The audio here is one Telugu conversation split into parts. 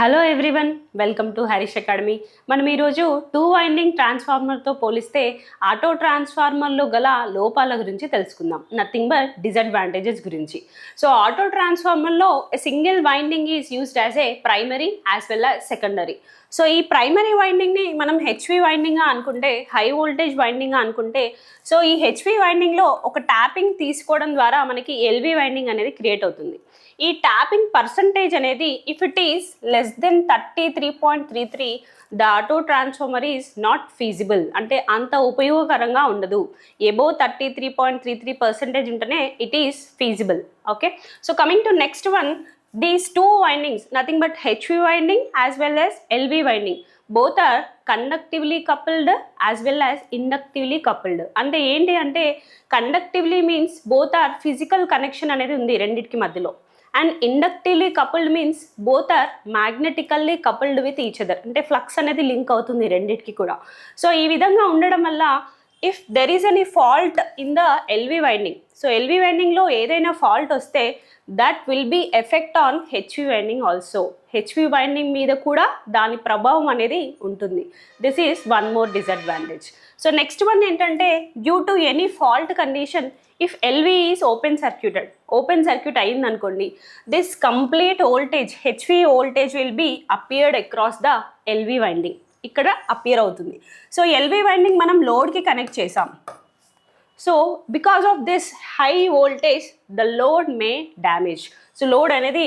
Hello everyone, welcome to Harish academy. మనం ఈరోజు టూ వైండింగ్ ట్రాన్స్ఫార్మర్తో పోలిస్తే ఆటో ట్రాన్స్ఫార్మర్లో గల లోపాల గురించి తెలుసుకుందాం. నథింగ్ బట్ డిసడ్వాంటేజెస్ గురించి. సో ఆటో ట్రాన్స్ఫార్మర్లో single winding is used as a primary as well as secondary. So ఈ ప్రైమరీ వైండింగ్ని మనం హెచ్వి వైండింగ్గా అనుకుంటే, హై వోల్టేజ్ వైండింగ్గా అనుకుంటే, సో ఈ హెచ్వి వైండింగ్లో ఒక ట్యాపింగ్ తీసుకోవడం ద్వారా మనకి ఎల్వి వైండింగ్ అనేది క్రియేట్ అవుతుంది. ఈ ట్యాపింగ్ పర్సంటేజ్ అనేది if it is less than 33.33 the auto transformer is not feasible, అంటే అంత ఉపయోగకరంగా ఉండదు. ఎబోవ్ 33.33% ఉంటేనే it is feasible. Okay, so coming to next one, these two windings, nothing but HV winding as well as LV winding, both are conductively coupled as well as inductively coupled. అంటే ఏంటి అంటే conductively means both are physical connection అనేది ఉంది రెండింటికి మధ్యలో, and inductively coupled means both are magnetically coupled with each other, అంటే ఫ్లక్స్ అనేది లింక్ అవుతుంది రెండింటికి కూడా. సో ఈ విధంగా ఉండడం వల్ల if there is any fault in the LV winding, so LV వైండింగ్లో ఏదైనా ఫాల్ట్ వస్తే that will be effect on HV winding also. HV winding మీద కూడా దాని ప్రభావం అనేది ఉంటుంది. This is one more disadvantage. So next one ఏంటంటే, due to any fault condition, if LV is open circuit అయిందనుకోండి, this complete voltage, HV voltage will be appeared across the LV winding. ఇక్కడ అపియర్ అవుతుంది. సో ఎల్వి వైండింగ్ మనం లోడ్కి కనెక్ట్ చేసాం. So because of this high voltage the load may damage. So load అనేది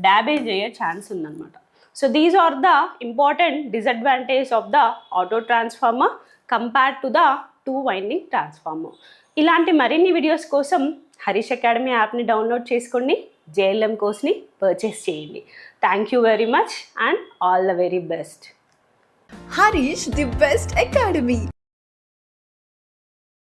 డ్యామేజ్ అయ్యే ఛాన్స్ ఉందన్నమాట. So these are the important disadvantage of the auto transformer compared to the two winding transformer. ఇలాంటి మరిన్ని వీడియోస్ కోసం హరీష్ అకాడమీ యాప్ని డౌన్లోడ్ చేసుకోండి, జేఎల్ఎం కోర్స్ని పర్చేస్ చేయండి. Thank you very much and all the very best. Harish, the best academy.